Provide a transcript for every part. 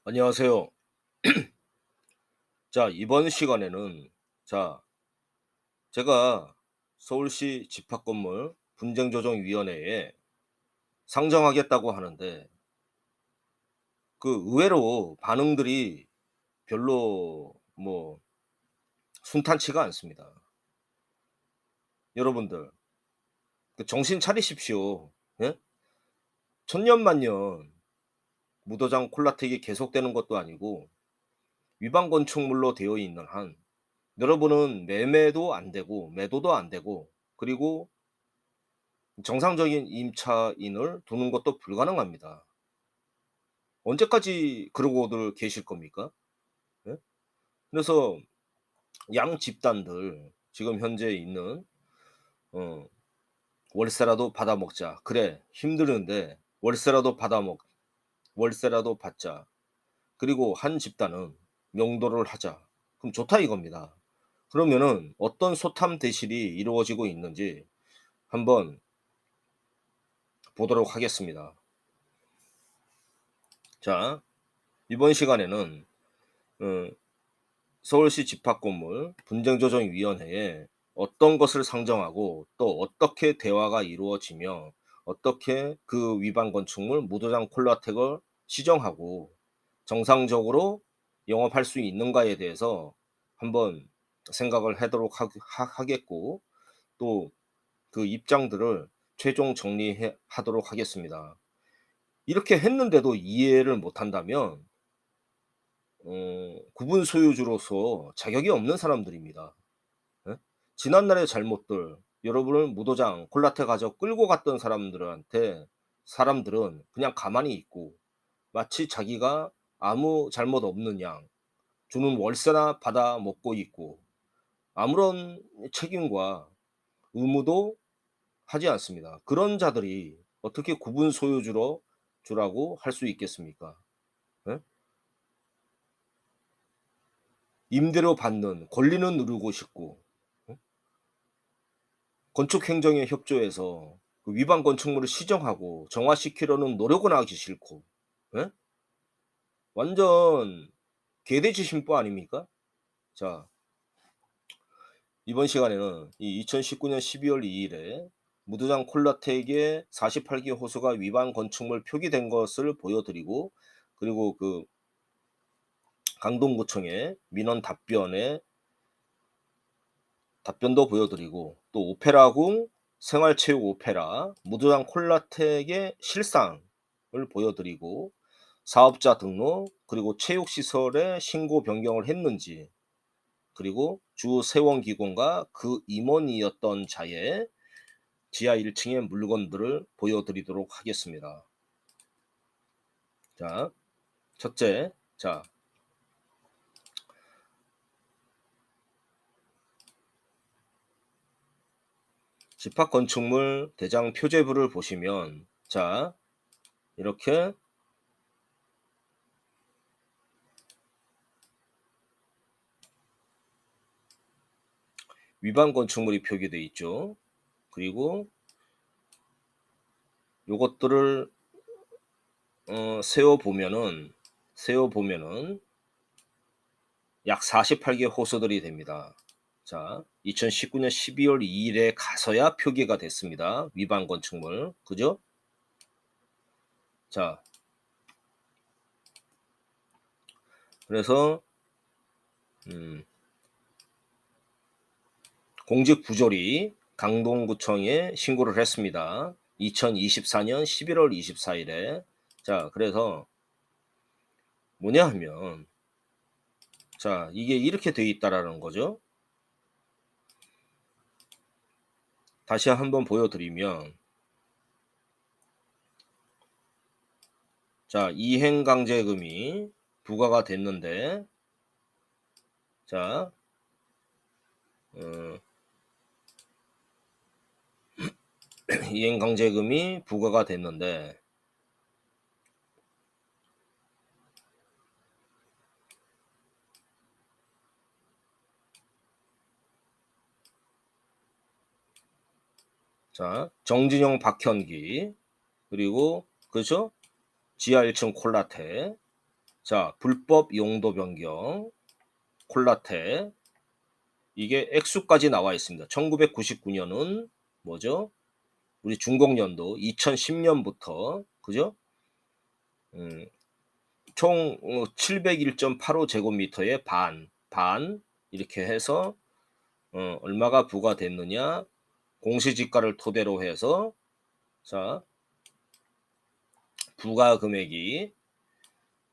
안녕하세요. 자, 이번 시간에는 자, 제가 서울시 집합건물 분쟁조정위원회에 상정하겠다고 하는데 그 의외로 반응들이 별로 순탄치가 않습니다. 여러분들 정신 차리십시오. 예? 천년만년 무도장 콜라텍이 계속되는 것도 아니고 위반 건축물로 되어 있는 한 여러분은 매매도 안 되고 매도도 안 되고 그리고 정상적인 임차인을 두는 것도 불가능합니다. 언제까지 그러고들 계실 겁니까? 예? 그래서 양 집단들 지금 현재 있는 어 '월세라도 받아 먹자. 그래 힘드는데 월세라도 받자.' 그리고 한 집단은 '명도를 하자.' 그럼 좋다 이겁니다. 그러면은 어떤 소탐 대실이 이루어지고 있는지 한번 보도록 하겠습니다. 자, 이번 시간에는 어 서울시 집합건물 분쟁조정위원회에 어떤 것을 상정하고 또 어떻게 대화가 이루어지며 어떻게 그 위반 건축물 무도장 콜라텍을 시정하고 정상적으로 영업할 수 있는가에 대해서 한번 생각을 하도록 하겠고 또 그 입장들을 최종 정리해 하도록 하겠습니다. 이렇게 했는데도 이해를 못한다면 구분 소유주로서 자격이 없는 사람들입니다. 예? 지난날의 잘못들 여러분을 무도장 콜라테 가져 끌고 갔던 사람들은 그냥 가만히 있고 마치 자기가 아무 잘못 없는 양 주는 월세나 받아 먹고 있고 아무런 책임과 의무도 하지 않습니다. 그런 자들이 어떻게 구분 소유주로 주라고 할 수 있겠습니까? 예? 임대료 받는 권리는 누리고 싶고 어? 건축 행정에 협조해서 그 위반 건축물을 시정하고 정화시키려는 노력은 하기 싫고 예? 완전 개돼지 심보 아닙니까? 자, 이번 시간에는 이 2019년 12월 2 일에 무도장 콜라텍의 48기 호수가 위반 건축물 표기된 것을 보여드리고 그리고 그 강동구청의 민원 답변도 보여드리고 또 오페라궁 생활체육 오페라 무도장 콜라텍의 실상을 보여드리고 사업자 등록 그리고 체육시설에 신고 변경을 했는지 그리고 주 세원기공과 그 임원이었던 자의 지하 1 층의 물건들을 보여드리도록 하겠습니다. 자, 첫째, 자, 집합 건축물 대장 표제부를 보시면 자, 이렇게 위반 건축물이 표기되어 있죠. 그리고 요것들을 세어 보면은 약 48개 호수들이 됩니다. 자, 2019년 12월 2 일에 가서야 표기가 됐습니다. 위반 건축물. 그죠? 자, 그래서 음 공직 부조리 강동구청에 신고를 했습니다. 2024년 11월 24 일에. 자, 그래서 뭐냐 하면 자, 이게 이렇게 돼 있다라는 거죠. 다시 한번 보여 드리면 자, 이행강제금이 부과가 됐는데 자, 어 이행강제금이 부과가 됐는데 자, 정진영 박현기 그리고 그죠? 지하 1층 콜라테 자, 불법 용도 변경, 콜라텍, 이게 액수까지 나와 있습니다. 1999년은 뭐죠? 우리 중공년도 2010년부터 그죠? 음, 총 701.85 제곱미터의 반 이렇게 해서 얼마가 부과됐느냐? 공시지가를 토대로 해서 자, 부과 금액이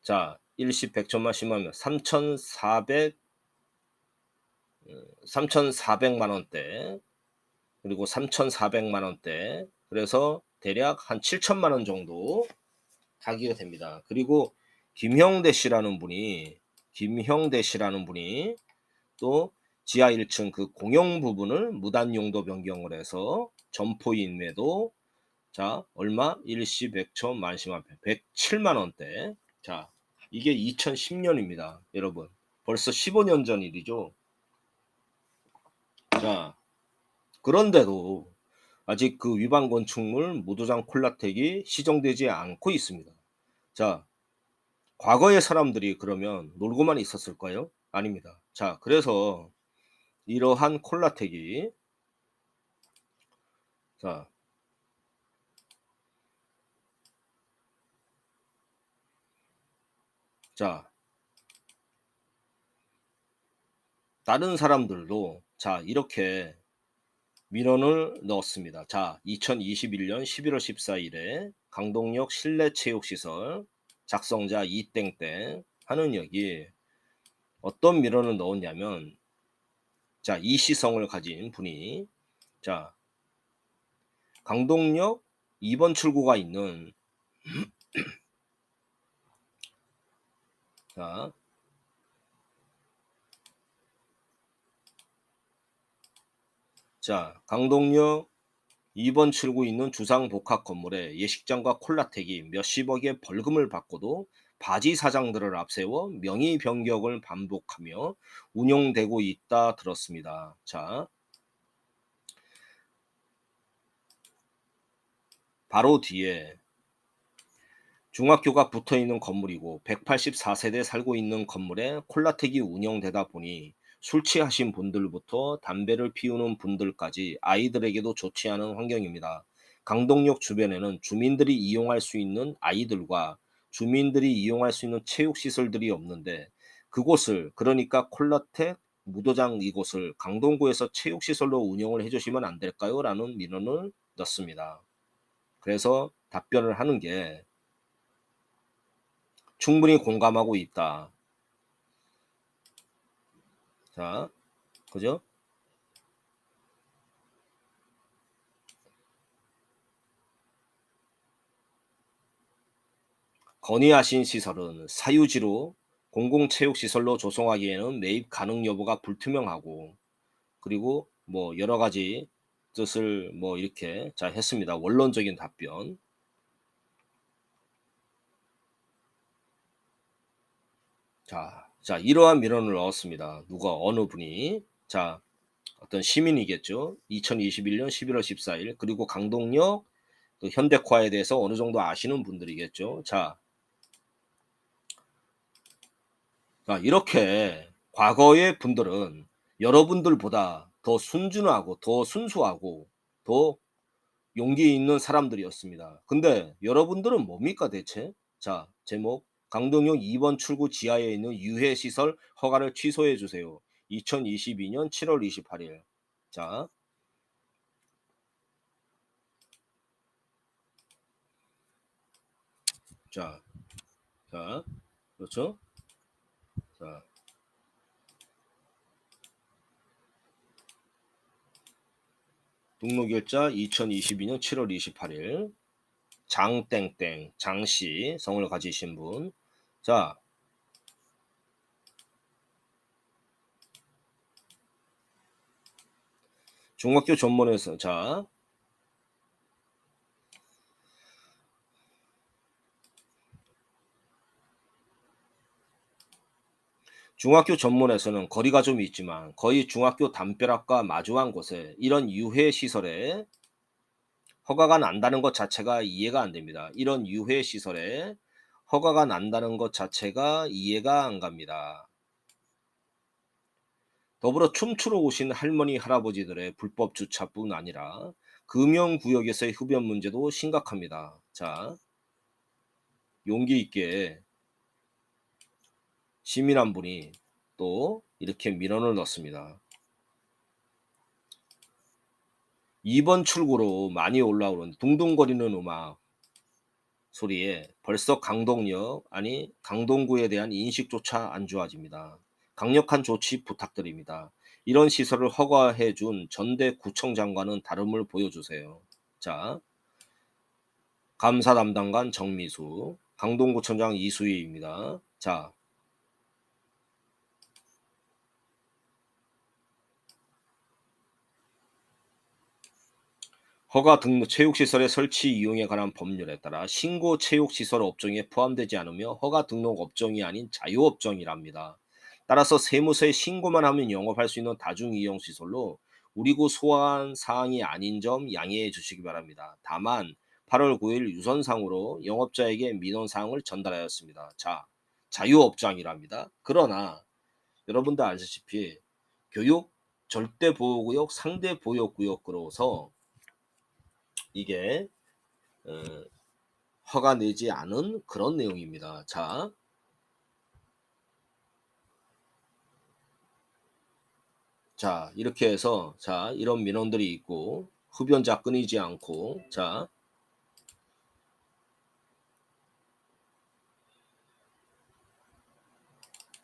자, 일시 100천만 10만면 3,400만 원대 그리고 3,400만 원대 그래서 대략 한 7천만 원 정도 가기가 됩니다. 그리고 김형대 씨라는 분이 또 지하 1층 그 공용 부분을 무단 용도 변경을 해서 점포인매도 자, 얼마? 일시 100천 만시만 107만 원대. 자, 이게 2010년입니다. 여러분. 벌써 15년 전 일이죠. 자, 그런데도 아직 그 위반 건축물 무도장 콜라텍이 시정되지 않고 있습니다. 자, 과거의 사람들이 그러면 놀고만 있었을까요? 아닙니다. 자, 그래서 이러한 콜라텍이 자, 자, 다른 사람들도 자, 이렇게 민원을 넣었습니다. 자, 2021년 11월 14일에 강동역 실내체육시설 작성자 이땡땡 하는 여기 어떤 민원을 넣었냐면 자, 이 시성을 가진 분이 자, 강동역 2번 출구가 있는 자, 강동역 2번 출구 있는 주상복합 건물에 예식장과 콜라텍이 몇십억의 벌금을 받고도 바지 사장들을 앞세워 명의 변경을 반복하며 운영되고 있다 들었습니다. 자, 바로 뒤에 중학교가 붙어 있는 건물이고 184세대 살고 있는 건물에 콜라텍이 운영되다 보니 술 취하신 분들부터 담배를 피우는 분들까지 아이들에게도 좋지 않은 환경입니다. 강동역 주변에는 주민들이 이용할 수 있는 아이들과 주민들이 이용할 수 있는 체육시설들이 없는데 그곳을 그러니까 콜라텍 무도장 이곳을 강동구에서 체육시설로 운영을 해주시면 안 될까요? 라는 민원을 넣습니다. 그래서 답변을 하는 게 충분히 공감하고 있다. 자, 그죠? 건의하신 시설은 사유지로 공공체육시설로 조성하기에는 매입 가능 여부가 불투명하고 그리고 뭐 여러 가지 뜻을 뭐 이렇게 자 했습니다. 원론적인 답변. 자, 이러한 민원을 넣었습니다. 누가 어느 분이 자 어떤 시민이겠죠. 2021년 11월 14일 그리고 강동역 또 현대과에 대해서 어느 정도 아시는 분들이겠죠. 이렇게 과거의 분들은 여러분들보다 더 순진하고 더 순수하고 더 용기 있는 사람들이었습니다. 근데 여러분들은 뭡니까 대체? 자, 제목 강동역 2번 출구 지하에 있는 유해 시설 허가를 취소해 주세요. 2022년 7월 28일. 자, 자, 자, 그렇죠? 자, 등록일자 2022년 7월 28일. 장땡땡, 장씨, 성을 가지신 분. 자, 중학교 전문에서, 중학교 전문에서는 거리가 좀 있지만 거의 중학교 담벼락과 마주한 곳에 이런 유해 시설에 허가가 난다는 것 자체가 이해가 안 됩니다. 이런 유해 시설에 허가가 난다는 것 자체가 이해가 안 갑니다. 더불어 춤추러 오신 할머니, 할아버지들의 불법 주차뿐 아니라 금연구역에서의 흡연 문제도 심각합니다. 자, 용기 있게 시민 한 분이 또 이렇게 민원을 넣습니다. 이번 출구로 많이 올라오는 둥둥거리는 음악 소리에 벌써 강동역, 아니 강동구에 대한 인식조차 안 좋아집니다. 강력한 조치 부탁드립니다. 이런 시설을 허가해 준 전대 구청 장관은 다름을 보여주세요. 자, 감사 담당관 정미수, 강동구청장 이수희입니다. 자, 허가 등록 체육시설의 설치 이용에 관한 법률에 따라 신고 체육시설 업종에 포함되지 않으며 허가 등록 업종이 아닌 자유업종이랍니다. 따라서 세무서에 신고만 하면 영업할 수 있는 다중이용시설로 우리구 소환 사항이 아닌 점 양해해 주시기 바랍니다. 다만 8월 9일 유선상으로 영업자에게 민원사항을 전달하였습니다. 자, 자유업종이랍니다. 그러나 여러분도 아시다시피 교육 절대보호구역, 상대보호구역으로서 이게 어 허가 내지 않은 그런 내용입니다. 자, 이렇게 해서 이런 민원들이 있고 흡연자 끊이지 않고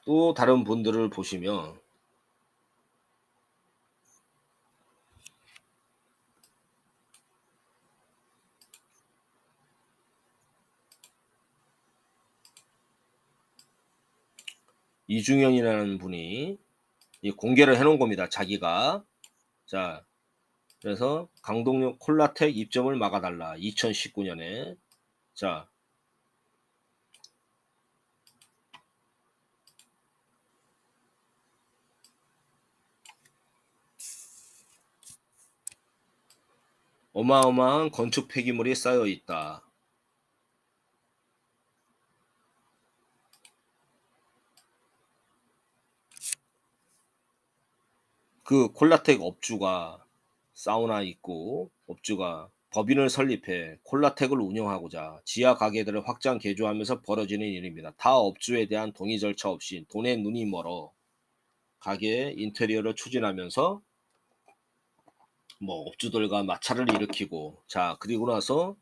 또 다른 분들을 보시면 이중현이라는 분이 이 공개를 해 놓은 겁니다, 자기가. 자, 그래서 "강동역 콜라텍 입점을 막아 달라." 2019 년에. 자, "어마어마한 건축 폐기물이 쌓여 있다." 그 콜라텍 업주가 사우나 있고 업주가 법인을 설립해 콜라텍을 운영하고자 지하 가게들을 확장 개조하면서 벌어지는 일입니다. 타 업주에 대한 동의 절차 없이 돈에 눈이 멀어 가게의 인테리어를 추진하면서 뭐 업주들과 마찰을 일으키고, 그리고 나서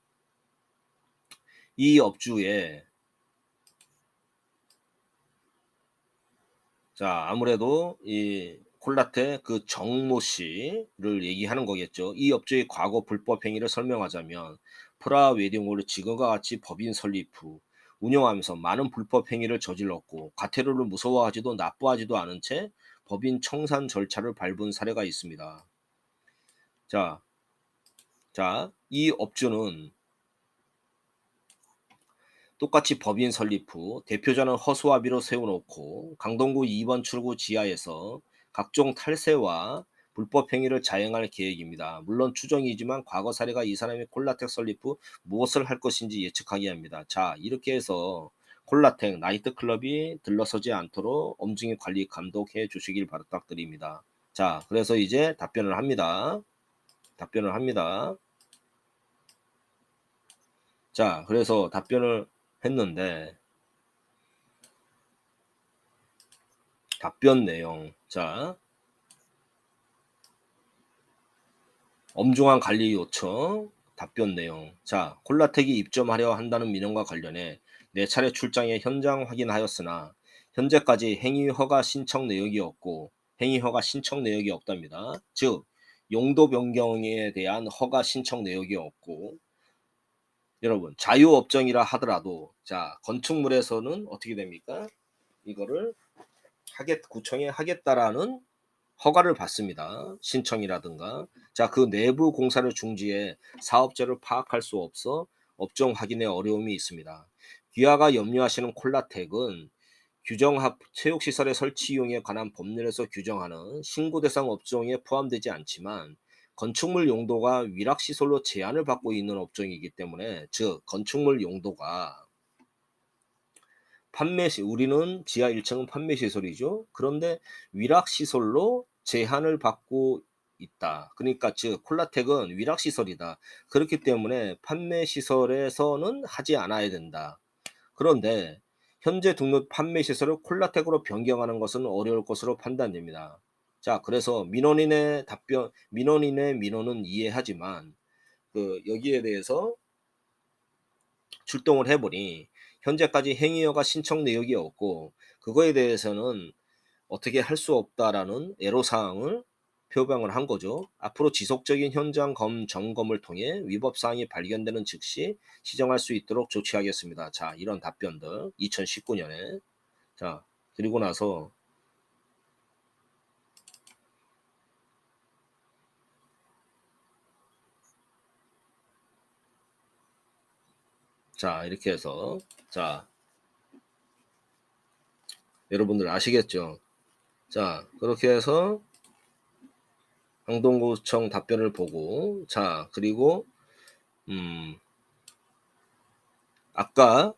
이 업주의 아무래도 이 콜라텍 그 정모 씨를 얘기하는 거겠죠. 이 업주의 과거 불법 행위를 설명하자면 프라 웨딩홀을 지금과 같이 법인 설립 후 운영하면서 많은 불법 행위를 저질렀고 과태료를 무서워하지도 나빠하지도 않은 채 법인 청산 절차를 밟은 사례가 있습니다. 자, 이 업주는 똑같이 법인 설립 후 대표자는 허수아비로 세워놓고 강동구 2번 출구 지하에서 각종 탈세와 불법 행위를 자행할 계획입니다. 물론 추정이지만 과거 사례가 이 사람이 콜라텍 설립 후 무엇을 할 것인지 예측하게 합니다. 이렇게 해서 콜라텍 나이트클럽이 들러서지 않도록 엄중히 관리 감독해 주시길 부탁드립니다. 그래서 이제 답변을 합니다. 답변을 합니다. 그래서 답변을 했는데 답변 내용. 엄중한 관리 요청. 답변 내용. 콜라텍이 입점하려 한다는 민원과 관련해 4차례 출장해 현장 확인하였으나 현재까지 행위 허가 신청 내역이 없고 행위 허가 신청 내역이 없답니다. 즉 용도 변경에 대한 허가 신청 내역이 없고, 여러분 자유업종이라 하더라도 건축물에서는 어떻게 됩니까? 이거를 구청에 하겠다라는 허가를 받습니다. 신청이라든가. 그 내부 공사를 중지해 사업자를 파악할 수 없어 업종 확인에 어려움이 있습니다. 귀하가 염려하시는 콜라텍은 규정합 체육시설의 설치 이용에 관한 법률에서 규정하는 신고 대상 업종에 포함되지 않지만 건축물 용도가 위락시설로 제한을 받고 있는 업종이기 때문에, 즉 건축물 용도가 우리는 지하 1층은 판매 시설이죠. 그런데 위락 시설로 제한을 받고 있다. 그러니까 즉 콜라텍은 위락 시설이다. 그렇기 때문에 판매 시설에서는 하지 않아야 된다. 그런데 현재 등록 판매 시설을 콜라텍으로 변경하는 것은 어려울 것으로 판단됩니다. 자, 그래서 민원인의 민원은 이해하지만 여기에 대해서 출동을 해 보니 현재까지 행위여가 신청 내역이 없고 그거에 대해서는 어떻게 할 수 없다라는 애로사항을 표명을 한 거죠. 앞으로 지속적인 현장 점검을 통해 위법 사항이 발견되는 즉시 시정할 수 있도록 조치하겠습니다. 자, 이런 답변들 2019년에 자, 그리고 나서 자, 이렇게 해서 자, 여러분들 아시겠죠? 자, 그렇게 해서 강동구청 답변을 보고 자, 그리고 아까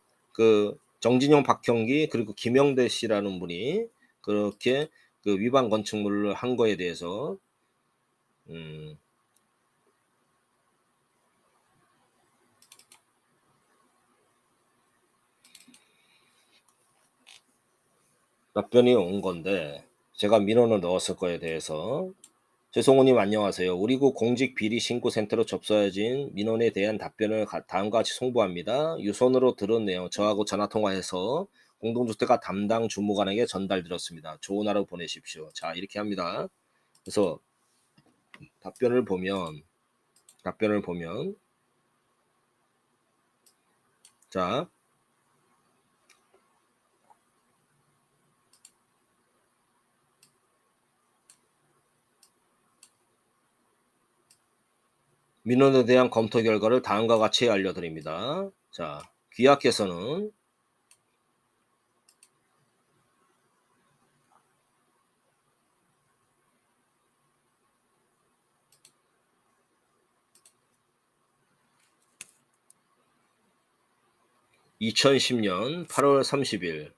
정진영, 박형기 그리고 김영대 씨라는 분이 그렇게 위반 건축물을 한 거에 대해서 음 답변이 온 건데 제가 민원을 넣었을 거에 대해서 "최성호님 안녕하세요. 우리 국 공직비리신고센터로 접수해진 민원에 대한 답변을 다음과 같이 송부합니다. 유선으로 들은 내용 저하고 전화통화해서 공동주택가 담당 주무관에게 전달드렸습니다. 좋은 하루 보내십시오." 자, 이렇게 합니다. 그래서 답변을 보면 답변을 보면 자, 민원에 대한 검토 결과를 다음과 같이 알려드립니다. 자, 귀하께서는 2010년 8월 30일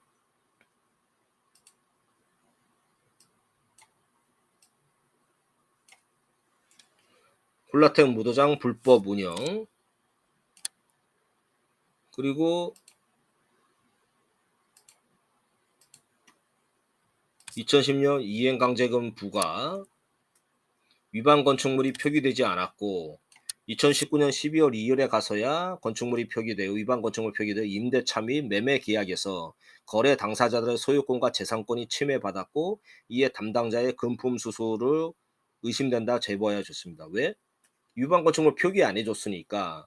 콜라텍 무도장 불법 운영 그리고 2010년 이행강제금 부과 위반 건축물이 표기되지 않았고 2019년 12월 2일에 가서야 건축물이 표기되어 위반 건축물 표기되어 임대차 및 매매 계약에서 거래 당사자들의 소유권과 재산권이 침해받았고 이에 담당자의 금품 수수를 의심된다 제보하여 줬습니다. 왜? 위반 건축물 표기 안 해줬으니까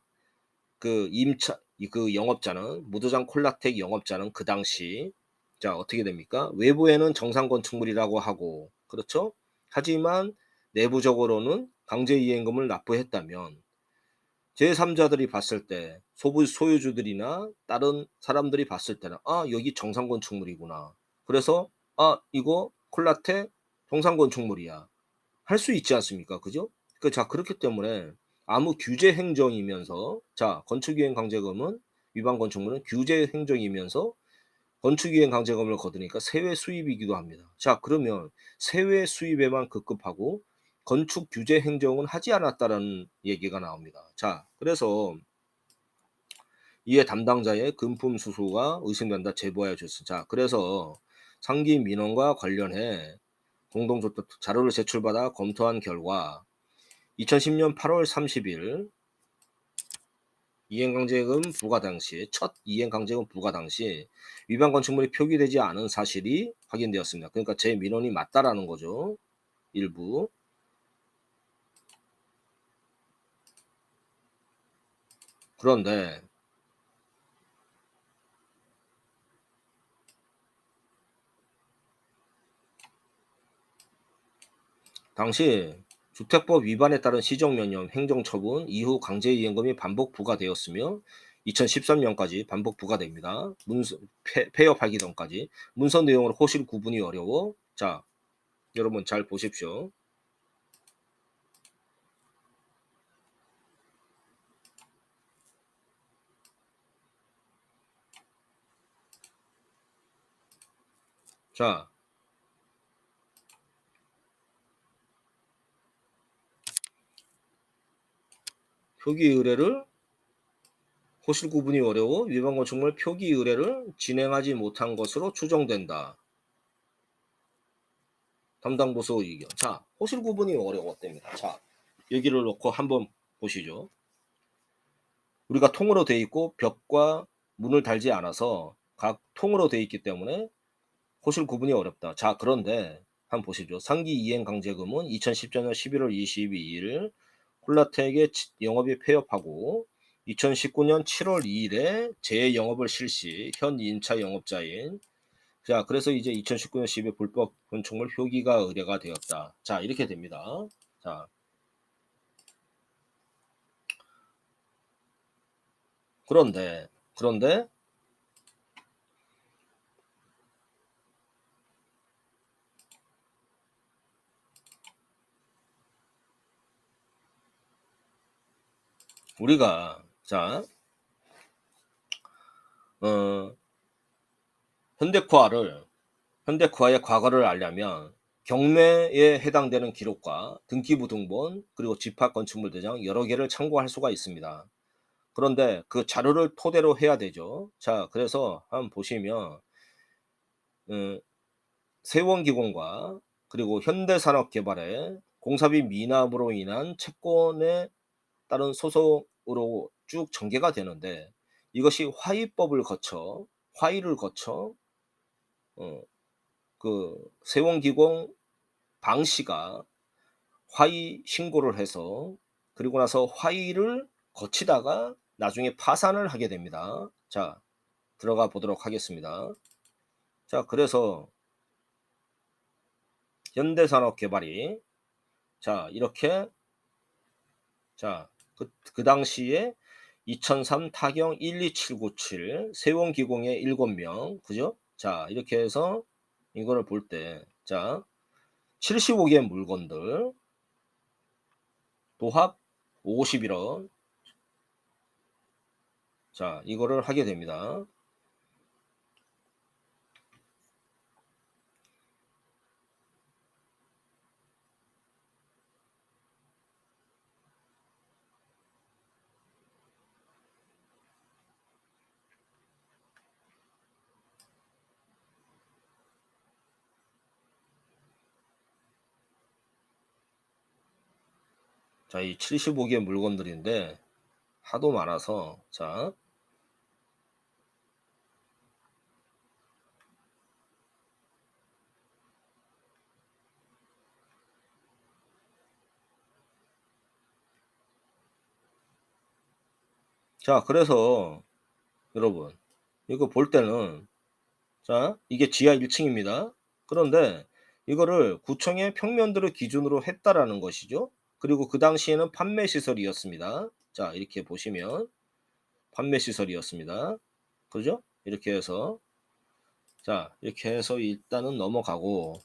영업자는 무도장 콜라텍 영업자는 그 당시 자, 어떻게 됩니까? 외부에는 정상 건축물이라고 하고 그렇죠? 하지만 내부적으로는 강제이행금을 납부했다면 제3자들이 봤을 때 소유주들이나 다른 사람들이 봤을 때는 '아, 여기 정상 건축물이구나. 그래서 이거 콜라텍 정상 건축물이야.' 할 수 있지 않습니까? 그죠? 자, 그렇기 때문에 아무 규제 행정이면서 자, 건축이행 강제금은 위반 건축물은 규제 행정이면서 건축이행 강제금을 거두니까 세외 수입이기도 합니다. 자, 그러면 세외 수입에만 급급하고 건축 규제 행정은 하지 않았다라는 얘기가 나옵니다. 자, 그래서 이에 담당자의 금품 수수가 의심된다 제보하여 줬습니다. 자, 그래서 상기 민원과 관련해 공동조합 자료를 제출받아 검토한 결과 2010년 8월 30일 이행강제금 부과 당시 첫 이행강제금 부과 당시 위반 건축물이 표기되지 않은 사실이 확인되었습니다. 그러니까 제 민원이 맞다라는 거죠. 일부. 그런데 당시 주택법 위반에 따른 시정명령, 행정처분 이후 강제이행금이 반복 부과되었으며 2013년까지 반복 부과됩니다. 폐업하기 전까지. 문서 내용으로 호실 구분이 어려워. 자, 여러분 잘 보십시오. 자, 표기 의뢰를 호실 구분이 어려워 위반 건축물 표기 의뢰를 진행하지 못한 것으로 추정된다. 담당 부서 의견. 자, 호실 구분이 어려웠답니다. 자, 여기를 놓고 한번 보시죠. 우리가 통으로 돼 있고 벽과 문을 달지 않아서 각 통으로 돼 있기 때문에 호실 구분이 어렵다. 자, 그런데 한번 보시죠. 상기 이행 강제금은 2014년 11월 22일 콜라텍의 영업이 폐업하고 2019년 7월 2일에 재영업을 실시 현 임차 영업자인. 자, 그래서 이제 2019년 10일 불법 건축물 표기가 의뢰가 되었다. 자, 이렇게 됩니다. 자, 그런데 우리가 자, 어, 현대코아의 과거를 알려면 경매에 해당되는 기록과 등기부 등본 그리고 집합 건축물 대장 여러 개를 참고할 수가 있습니다. 그런데 그 자료를 토대로 해야 되죠. 자, 그래서 한번 보시면 음, 세원기공과 그리고 현대산업개발의 공사비 미납으로 인한 채권에 따른 소송으로 쭉 전개가 되는데 이것이 화의를 거쳐 어, 그 세원기공 방 씨가 화의 신고를 해서 그리고 나서 화의를 거치다가 나중에 파산을 하게 됩니다. 자, 들어가 보도록 하겠습니다. 자, 그래서 현대산업개발이 자, 이렇게 자, 그 당시에 2003 타경 12797 세원기공의 7명 그죠? 자, 이렇게 해서 이거를 볼 때 자, 75개의 물건들 도합 51원. 자, 이거를 하게 됩니다. 자, 이 75개 물건들인데 하도 많아서 자, 그래서 여러분 이거 볼 때는 자, 이게 지하 1층입니다. 그런데 이거를 구청의 평면들을 기준으로 했다라는 것이죠. 그리고 그 당시에는 판매 시설이었습니다. 자, 이렇게 보시면 판매 시설이었습니다. 그죠? 이렇게 해서 자, 이렇게 해서 일단은 넘어가고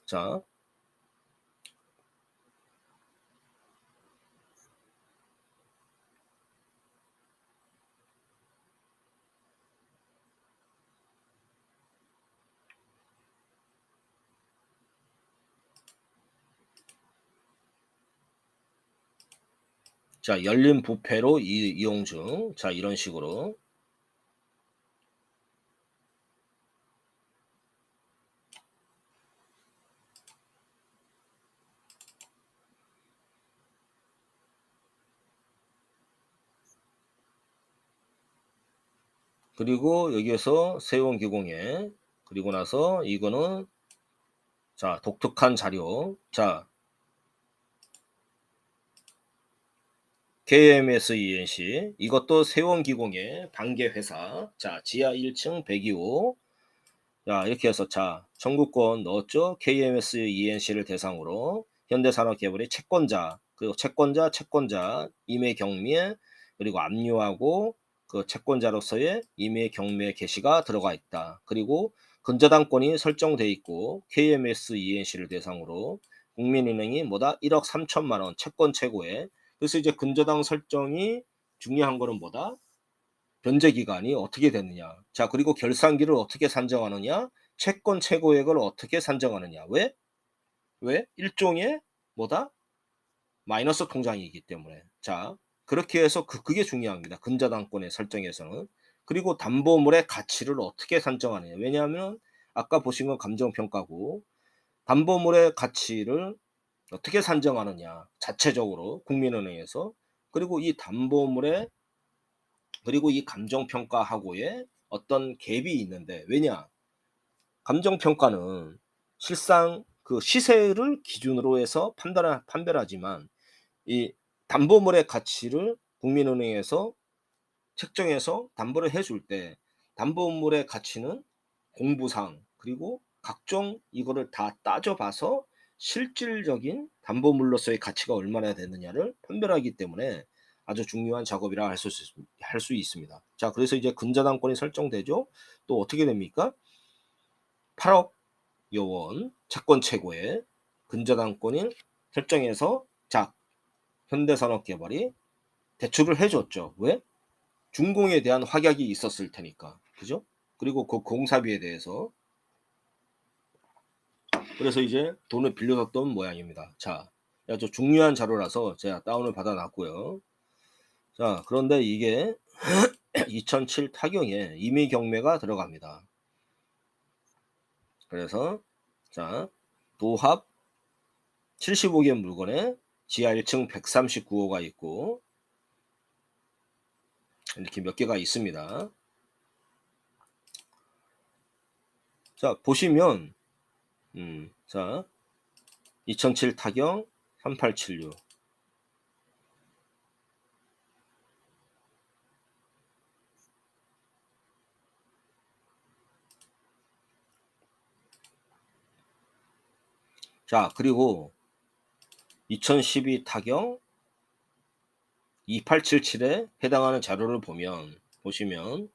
자, 열린 부패로 이용 중. 자, 이런 식으로. 그리고 여기에서 세원기공에 그리고 나서 이거는 자, 독특한 자료. 자, KMS ENC 이것도 세원기공의 반개 회사. 자, 지하 1층 102호. 자, 이렇게 해서 자, 전국권 넣었죠. KMS ENC를 대상으로 현대산업개발의 채권자, 그리고 채권자, 임의 경매, 그리고 압류하고 그 채권자로서의 임의 경매 개시가 들어가 있다. 그리고 근저당권이 설정돼 있고 KMS ENC를 대상으로 국민은행이 뭐다? 1억 3천만 원 채권 최고에. 그래서 이제 근저당 설정이 중요한 거는 뭐다? 변제 기간이 어떻게 되느냐. 자, 그리고 결산기를 어떻게 산정하느냐. 채권 최고액을 어떻게 산정하느냐. 왜? 왜? 일종의 뭐다? 마이너스 통장이기 때문에. 자, 그렇게 해서 그게 중요합니다. 근저당권의 설정에서는. 그리고 담보물의 가치를 어떻게 산정하느냐. 왜냐하면 아까 보신 건 감정평가고 담보물의 가치를 어떻게 산정하느냐. 자체적으로 국민은행에서. 그리고 이 담보물의 그리고 이 감정평가하고의 어떤 갭이 있는데 왜냐? 감정평가는 실상 그 시세를 기준으로 해서 판별하지만 이 담보물의 가치를 국민은행에서 책정해서 담보를 해줄 때 담보물의 가치는 공부상 그리고 각종 이거를 다 따져 봐서 실질적인 담보물로서의 가치가 얼마나 되느냐를 판별하기 때문에 아주 중요한 작업이라 할 수 있습니다. 자, 그래서 이제 근저당권이 설정되죠. 또 어떻게 됩니까? 8억 원 채권 최고의 근저당권을 설정해서 자, 현대산업개발이 대출을 해 줬죠. 왜? 준공에 대한 확약이 있었을 테니까. 그죠? 그리고 그 공사비에 대해서 그래서 이제 돈을 빌려줬던 모양입니다. 자, 아주 중요한 자료라서 제가 다운을 받아 놨고요. 자, 그런데 이게 2007 타경에 임의 경매가 들어갑니다. 그래서 자, 도합 75개 물건에 지하 1층 139호가 있고 이렇게 몇 개가 있습니다. 자, 보시면 자, 2007 타경 3876 자, 그리고 2012 타경 2877에 해당하는 자료를 보시면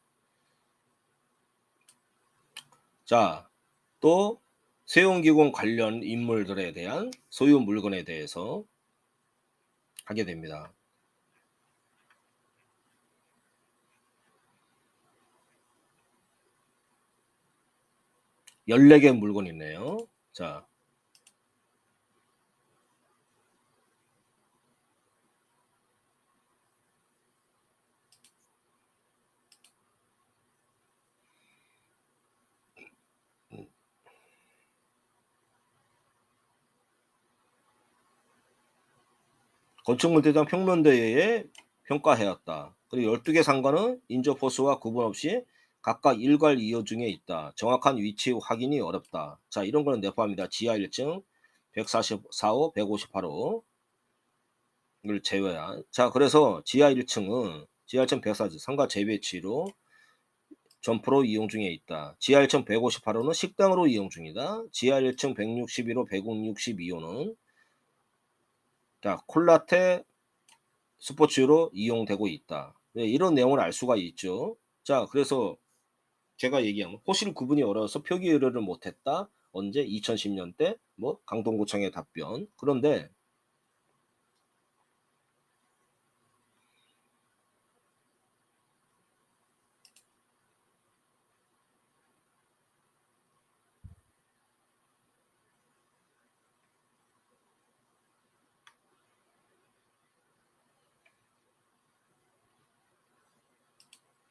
자, 또 세운기공 관련 인물들에 대한 소유 물건에 대해서 하게 됩니다. 14개 물건이 있네요. 자, 건축물대장 평면대회에 평가하였다. 그리고 12개 상가는 인접호수와 구분 없이 각각 일괄 이용 중에 있다. 정확한 위치 확인이 어렵다. 자, 이런 거는 내포합니다. 지하 1층 144호, 158호를 제외한. 자, 그래서 지하 1층은 지하 1층 144호 상가 재배치로 점포로 이용 중에 있다. 지하 1층 158호는 식당으로 이용 중이다. 지하 1층 161호, 162호는 자, 콜라테 스포츠로 이용되고 있다. 네, 이런 내용을 알 수가 있죠. 자, 그래서 제가 얘기한 거, 호실 구분이 어려워서 표기 의뢰를 못했다. 언제? 2010년 때 뭐 강동구청의 답변. 그런데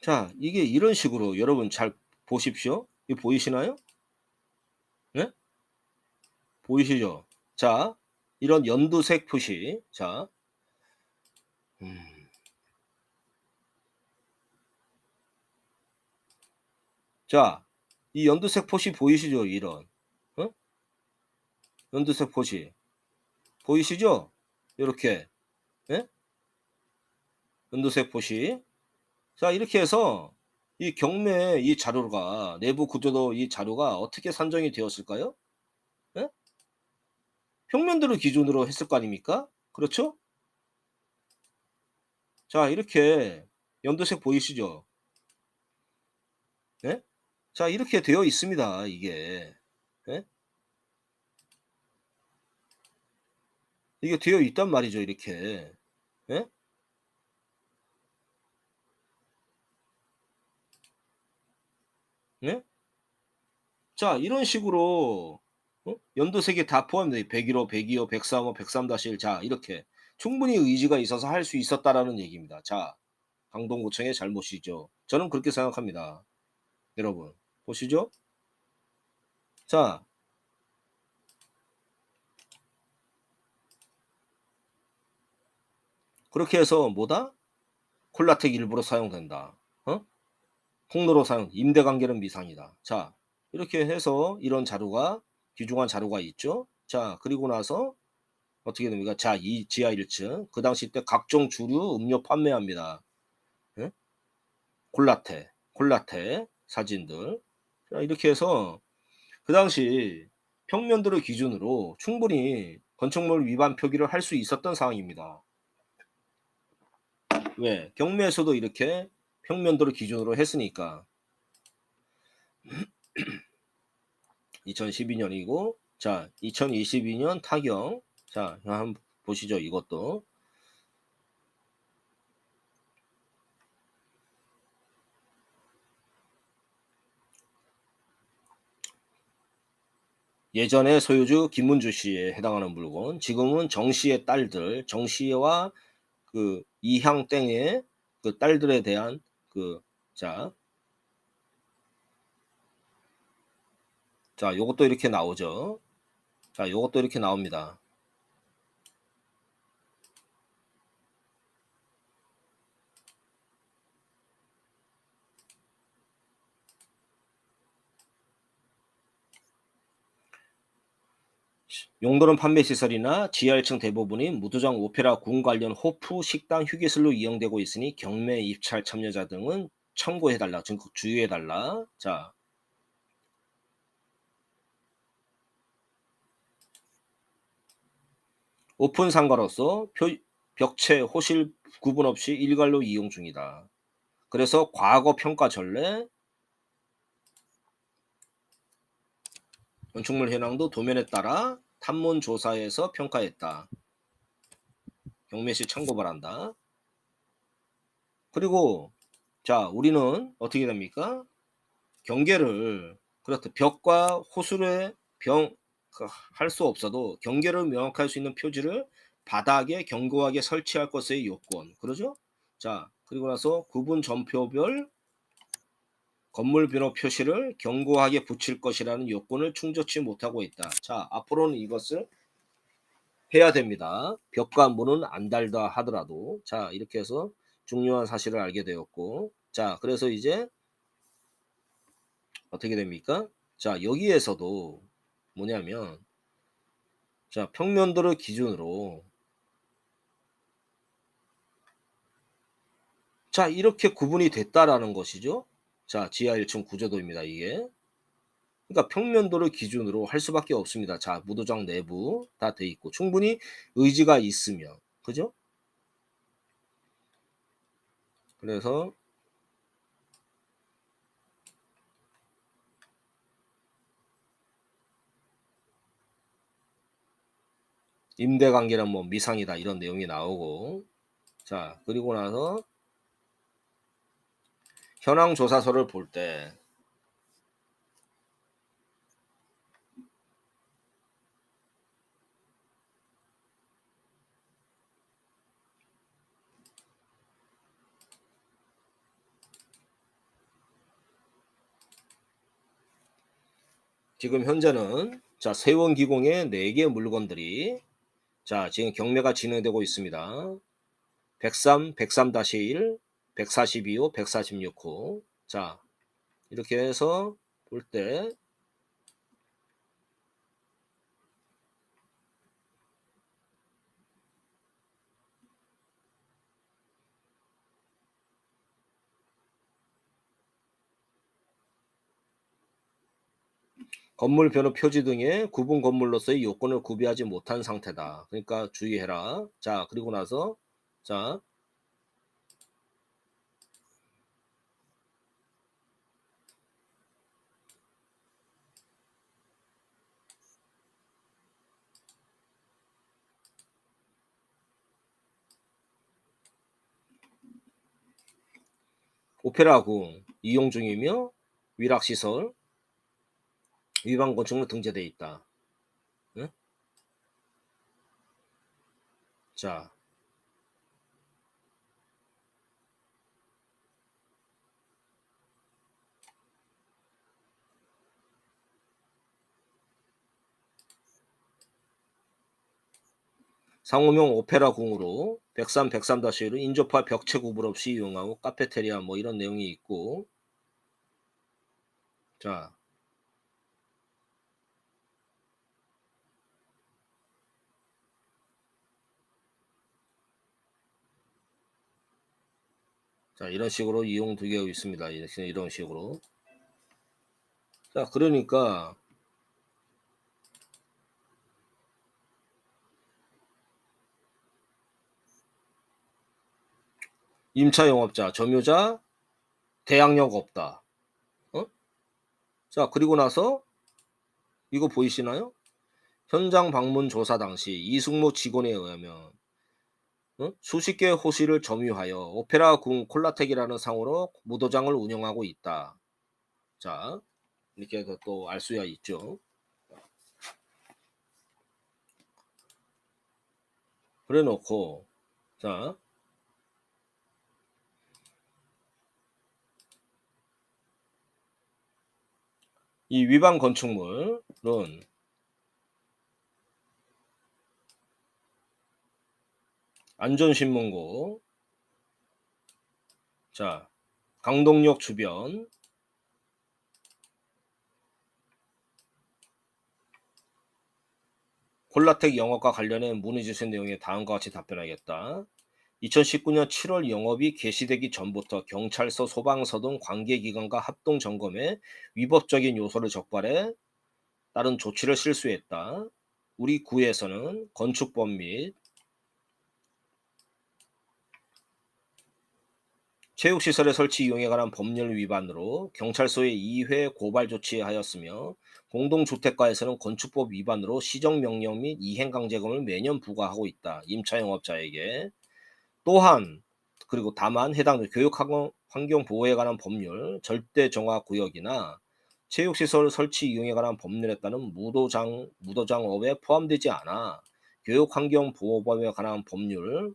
자, 이게 이런 식으로 여러분 잘 보십시오. 이거 보이시나요? 네? 보이시죠? 자, 이런 연두색 표시. 자, 음, 자, 이 연두색 표시 보이시죠? 이런. 어? 연두색 표시. 보이시죠? 이렇게. 예? 연두색 표시. 자, 이렇게 해서 이 경매 이 자료가 내부 구조도 이 자료가 어떻게 산정이 되었을까요? 예? 평면도를 기준으로 했을 거 아닙니까? 그렇죠? 자, 이렇게 연두색 보이시죠? 예? 자, 이렇게 되어 있습니다, 이게. 예? 이게 되어 있단 말이죠, 이렇게. 예? 예? 자 이런 식으로 연도색이 다 포함돼 101호, 102호, 103호, 103-1 자 이렇게 충분히 의지가 있어서 할 수 있었다라는 얘기입니다. 자 강동구청의 잘못이죠. 저는 그렇게 생각합니다. 여러분 보시죠. 자 그렇게 해서 뭐다? 콜라텍 일부러 사용된다. 통로로 사용 임대 관계는 미상이다. 자 이렇게 해서 이런 자료가 귀중한 자료가 있죠. 자 그리고 나서 어떻게 됩니까? 자 이 지하 1층 그 당시 때 각종 주류 음료 판매합니다. 예? 콜라테 사진들. 자 이렇게 해서 그 당시 평면도를 기준으로 충분히 건축물 위반 표기를 할 수 있었던 상황입니다. 왜? 경매에서도 이렇게 평면도를 기준으로 했으니까. 2012년이고 자 2022년 타경 자 한번 보시죠. 이것도 예전에 소유주 김문주 씨에 해당하는 물건 지금은 정 씨의 딸들 정 씨와 그 이향 땡의 그 딸들에 대한 그 자 요것도 이렇게 나오죠. 자 요것도 이렇게 나옵니다. 용도는 판매 시설이나 지하 1층 대부분이 무도장 오페라 궁 관련 호프, 식당, 휴게실로 이용되고 있으니 경매 입찰 참여자 등은 참고해 달라. 적극 주의해 달라. 자 오픈 상가로서 벽체, 호실 구분 없이 일괄로 이용 중이다. 그래서 과거 평가 전례, 건축물 현황도 도면에 따라 탐문 조사에서 평가했다. 경매시 참고 바란다. 그리고 자 우리는 어떻게 됩니까? 경계를 그렇다. 벽과 호술의 병 할 수 없어도 경계를 명확할 수 있는 표지를 바닥에 견고하게 설치할 것의 요건. 그러죠? 자, 그리고 나서 구분 점표별 건물 번호 표시를 견고하게 붙일 것이라는 요건을 충족치 못하고 있다. 자, 앞으로는 이것을 해야 됩니다. 벽과 문은 안 달다 하더라도. 자, 이렇게 해서 중요한 사실을 알게 되었고. 자, 그래서 이제 어떻게 됩니까? 자, 여기에서도 뭐냐면 자, 평면도를 기준으로 자, 이렇게 구분이 됐다라는 것이죠. 자, 지하 1층 구조도입니다, 이게. 그러니까 평면도를 기준으로 할 수밖에 없습니다. 자, 무도장 내부 다 돼 있고 충분히 의지가 있으면. 그죠? 그래서 임대 관계는 뭐 미상이다 이런 내용이 나오고 자, 그리고 나서 현황 조사서를 볼 때 지금 현재는 자, 세원기공의 4개 물건들이 자, 지금 경매가 진행되고 있습니다. 103, 103-1, 142호, 146호. 자, 이렇게 해서 볼 때 건물 변호 표지 등의 구분 건물로서의 요건을 구비하지 못한 상태다. 그러니까 주의해라. 자, 그리고 나서 자, 오페라궁 이용 중이며 위락시설 위반 건축물 등재돼 있다. 응? 자, 상호명 오페라궁으로 103, 103-1을 인접할 벽체 구분 없이 이용하고 카페테리아 뭐 이런 내용이 있고. 자, 자 이런 식으로 이용되어 있습니다. 이런 식으로. 자, 그러니까 임차 영업자, 점유자, 대항력 없다. 어? 자, 그리고 나서 이거 보이시나요? 현장 방문 조사 당시 이승모 직원에 의하면 수십 개의 호실을 점유하여 오페라 궁 콜라텍이라는 상호로 무도장을 운영하고 있다. 자, 이렇게 해서 또 알 수가 있죠. 그래 놓고, 자, 이 위반 건축물은 안전신문고, 자, 강동역 주변, 콜라텍 영업과 관련해 문의 주신 내용에 다음과 같이 답변하겠다. 2019년 7월 영업이 개시되기 전부터 경찰서, 소방서 등 관계기관과 합동 점검해 위법적인 요소를 적발해 따른 조치를 실수했다. 우리 구에서는 건축법 및 체육시설의 설치 이용에 관한 법률 위반으로 경찰서에 2회 고발 조치하였으며 공동주택가에서는 건축법 위반으로 시정명령 및 이행강제금을 매년 부과하고 있다. 임차 영업자에게. 또한 그리고 다만 해당 교육 환경 보호에 관한 법률, 절대 정화 구역이나 체육시설 설치 이용에 관한 법률에 따른 무도장업에 포함되지 않아 교육환경보호법에 관한 법률로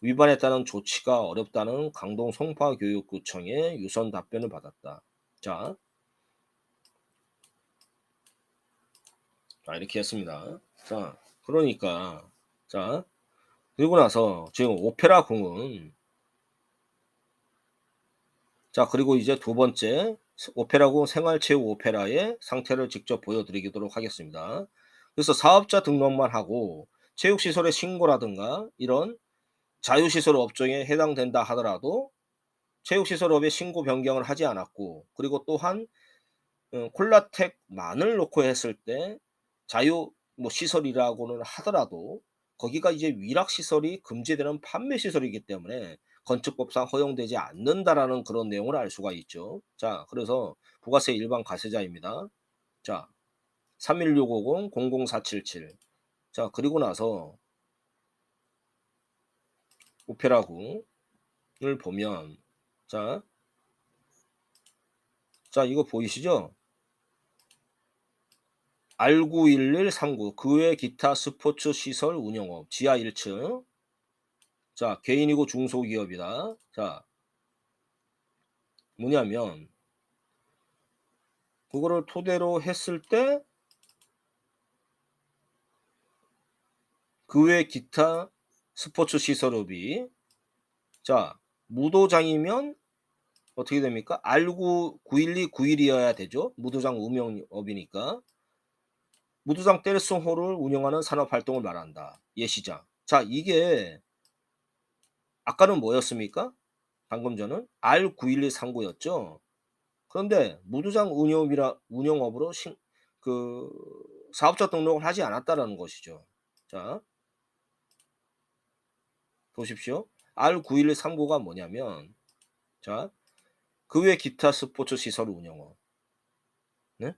위반에 따른 조치가 어렵다는 강동 송파교육구청의 유선 답변을 받았다. 자, 이렇게 했습니다. 자, 그러니까 자, 그리고 나서 지금 오페라 궁은 자, 그리고 이제 두 번째 오페라궁 생활체육 오페라의 상태를 직접 보여드리도록 하겠습니다. 그래서 사업자 등록만 하고 체육시설의 신고라든가 이런 자유시설 업종에 해당된다 하더라도 체육시설업의 신고 변경을 하지 않았고, 그리고 또한 콜라텍만을 놓고 했을 때 자유 뭐 시설이라고는 하더라도 거기가 이제 위락 시설이 금지되는 판매 시설이기 때문에 건축법상 허용되지 않는다라는 그런 내용을 알 수가 있죠. 자, 그래서 부가세 일반 과세자입니다. 자, 31650 00477. 자, 그리고 나서 오페라궁을 보면 자, 이거 보이시죠? R91139 그 외 기타 스포츠 시설 운영업 지하 1층. 자, 개인이고 중소기업이다. 자, 뭐냐면 그거를 토대로 했을 때 그 외 기타 스포츠 시설업이 자, 무도장이면 어떻게 됩니까? R9 912 91이어야 되죠. 무도장 운영업이니까. 무도장 떼르송호를 운영하는 산업 활동을 말한다. 예시장. 자, 이게 아까는 뭐였습니까? 방금 전은 R91239였죠. 그런데 무도장 운영업으로 그 사업자 등록을 하지 않았다라는 것이죠. 자, 보십시오. R91139가 뭐냐면 자, 그 외 기타 스포츠 시설 운영업. 네?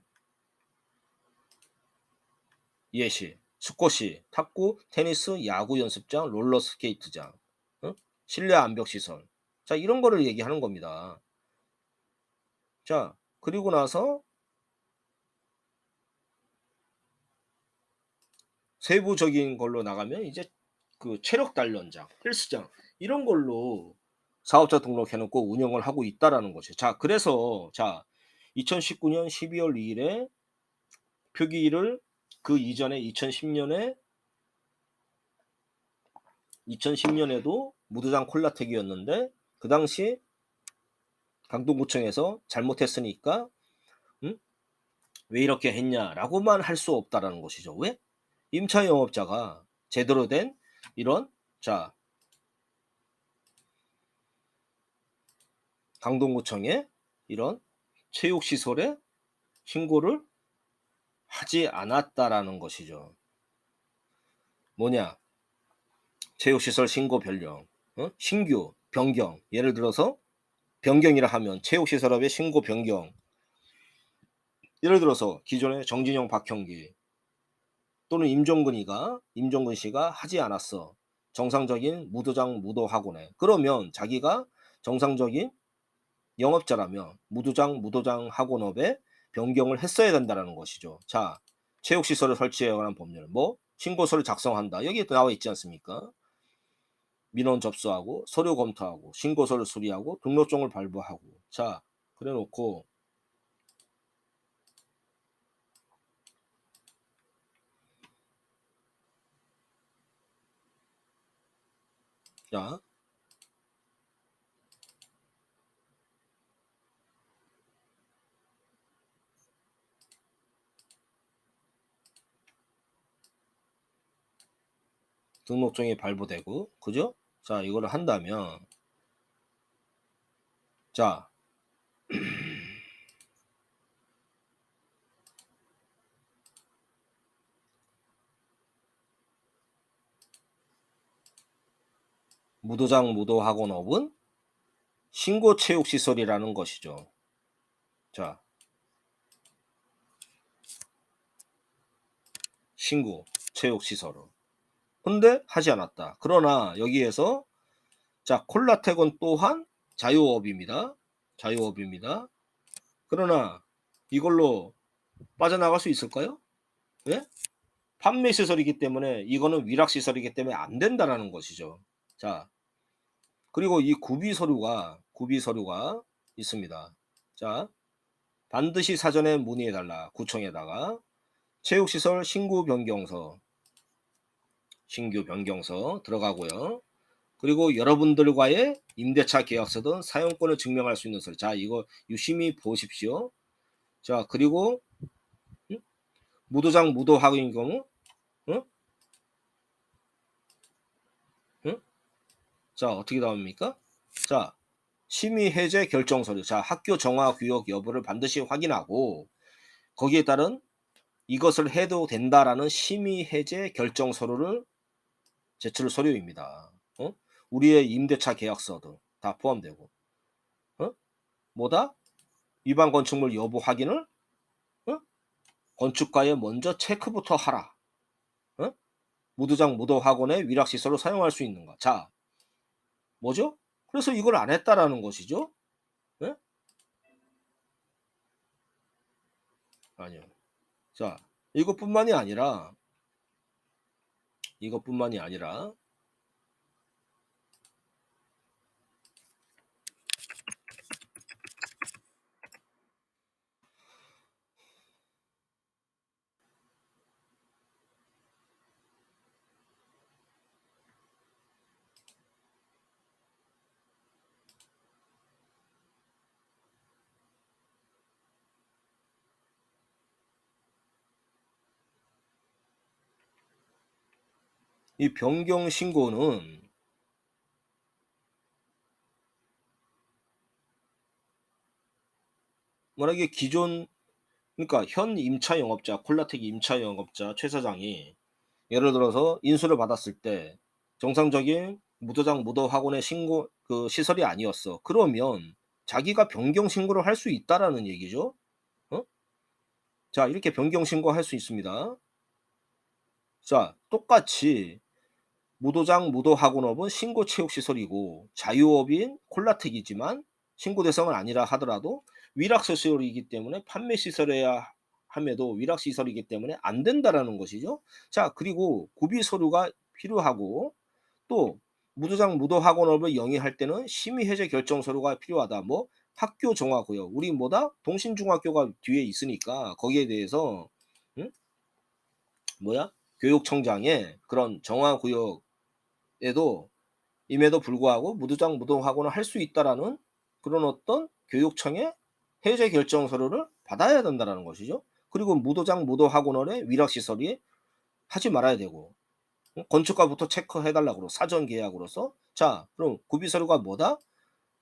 예시, 스쿼시, 탁구, 테니스, 야구 연습장, 롤러 스케이트장, 실내 암벽 시설. 자, 이런 거를 얘기하는 겁니다. 자, 그리고 나서 세부적인 걸로 나가면 이제 그 체력 단련장, 헬스장 이런 걸로 사업자 등록해 놓고 운영을 하고 있다라는 거죠. 자 그래서 자 2019년 12월 2 일에 표기를 그 이전에 2010 년에도 무도장 콜라텍이었는데 그 당시 강동구청에서 잘못했으니까 음? "왜 이렇게 했냐."라고만 할 수 없다라는 것이죠. 왜? 임차 영업자가 제대로 된 이런 자 강동구청에 이런 체육시설에 신고를 하지 않았다라는 것이죠. 뭐냐? 체육시설 신고 변경, 신규, 변경. 예를 들어서 변경이라 하면 체육시설업의 신고 변경. 예를 들어서 기존에 정진영, 박형기 또는 임종근 씨가 하지 않았어. 정상적인 무도장 무도 학원에. 그러면 자기가 정상적인 영업자라면 무도장 무도장 학원업에 변경을 했어야 된다라는 것이죠. 자, 체육시설을 설치해야 하는 법률. 뭐 신고서를 작성한다. 여기에 또 나와 있지 않습니까? 민원 접수하고 서류 검토하고 신고서를 수리하고 등록증을 발부하고. 자, 그래 놓고 자, 등록증이 발부되고 그죠? 자, 이거를 한다면 자, 무도장 무도학원업은 신고체육시설이라는 것이죠. 자, 신고 체육시설은. 근데 하지 않았다. 그러나 여기에서 자, 콜라텍은 또한 자유업입니다. 자유업입니다. 그러나 이걸로 빠져나갈 수 있을까요? 예? 판매 시설이기 때문에 이거는 위락 시설이기 때문에 안 된다라는 것이죠. 자, 그리고 이 구비 서류가 있습니다. 자, 반드시 사전에 문의해 달라. 구청에다가 체육시설 신규 변경서 들어가고요. 그리고 여러분들과의 임대차 계약서든 사용권을 증명할 수 있는 서류. 자, 이거 유심히 보십시오. 자, 그리고 응? 무도장 무도학인 경우 응? 응? 자, 어떻게 나옵니까? 자, 심의 해제 결정 서류. 자, 학교 정화 구역 여부를 반드시 확인하고 거기에 따른 이것을 해도 된다라는 심의 해제 결정 서류를 제출 서류입니다. 우리의 임대차 계약서 등 다 포함되고. 뭐다? 위반 건축물 여부 확인을 건축가에 먼저 체크부터 하라. 무도장 무도학원의 위락시설로 사용할 수 있는가. 자, 뭐죠? 그래서 이걸 안 했다라는 것이죠. 예? 아니요. 자, 이것뿐만이 아니라 이 변경 신고는 만약에 기존 그러니까 현 임차 영업자 콜라텍 임차 영업자 최 사장이 예를 들어서 인수를 받았을 때 정상적인 무도장 무도학원의 신고 그 시설이 아니었어. 그러면 자기가 변경 신고를 할 수 있다라는 얘기죠. 어? 자, 이렇게 변경 신고할 수 있습니다. 자, 똑같이 무도장 무도학원업은 신고 체육 시설이고 자유업인 콜라텍이지만 신고 대상은 아니라 하더라도 위락 시설이기 때문에 판매 시설해야 함에도 위락시설이기 때문에 안 된다라는 것이죠. 자, 그리고 구비 서류가 필요하고 또 무도장 무도학원업을 영위할 때는 심의 해제 결정 서류가 필요하다. 뭐 학교 정화구역 우리 뭐다 동신중학교가 뒤에 있으니까 거기에 대해서 응? 뭐야 교육청장의 그런 정화구역에도 임에도 불구하고 무도장 무도학원을 할 수 있다라는 그런 어떤 교육청의 해제 결정 서류를 받아야 된다라는 것이죠. 그리고 무도장 무도학원의 위락시설이 하지 말아야 되고 건축가부터 체크해 달라고 사전 계약으로서 자 그럼 구비 서류가 뭐다?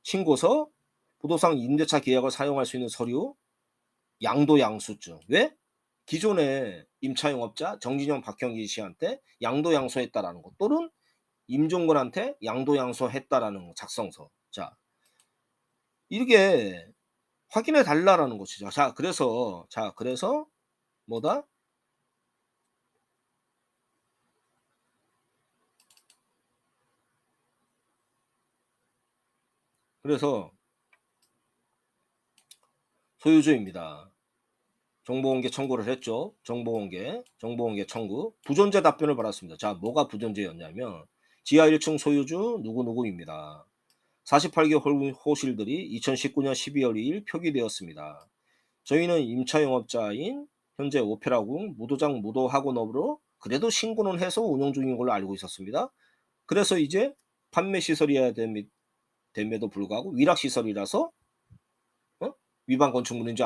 신고서, 부동산 임대차 계약을 사용할 수 있는 서류, 양도 양수증. 왜? 기존의 임차용업자 정진영 박형기 씨한테 양도 양수했다라는 것 또는 임종근한테 양도 양수했다라는 작성서. 자, 이게 확인해 달라라는 것이죠. 자 그래서 뭐다? 그래서 소유주입니다. 정보공개 청구를 했죠. 정보공개 청구. 부존재 답변을 받았습니다. 자, 뭐가 부존재였냐면 지하 1층 소유주 누구누구입니다. 48개 호실들이 2019년 12월 2일 표기되었습니다. 저희는 임차영업자인 현재 오페라궁 무도장 무도학원업으로 그래도 신고는 해서 운영 중인 걸로 알고 있었습니다. 그래서 이제 판매 시설이어야 됨에도 불구하고 위락 시설이라서 어? 위반 건축물인 줄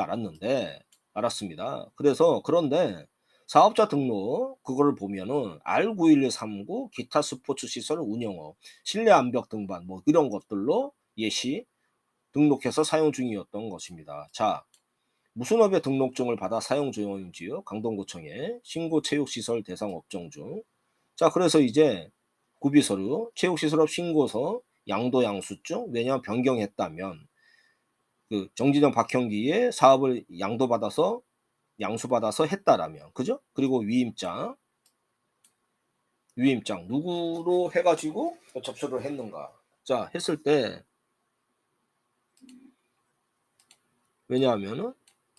알았습니다. 그래서 그런데 사업자 등록 그거를 보면은 R91139 기타 스포츠 시설 운영업, 실내 암벽 등반 뭐 이런 것들로 예시 등록해서 사용 중이었던 것입니다. 자, 무슨 업의 등록증을 받아 사용 중인지요? 강동구청에 신고 체육시설 대상 업종 중. 자, 그래서 이제 구비서류, 체육시설업 신고서, 양도양수증, 왜냐하면 변경했다면 그 정진영 박형기의 사업을 양수받아서 했다라면 그죠? 그리고 위임장 누구로 해가지고 접수를 했는가? 자 했을 때 왜냐하면은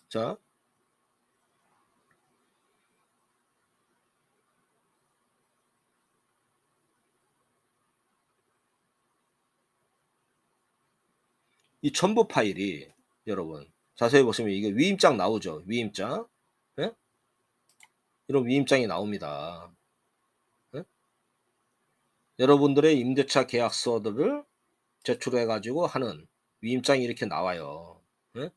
자 이 첨부 파일이 여러분 자세히 보시면 이게 위임장 나오죠. 위임장 예? 이런 위임장이 나옵니다. 예? 여러분들의 임대차 계약서들을 제출해 가지고 하는 위임장이 이렇게 나와요. 예?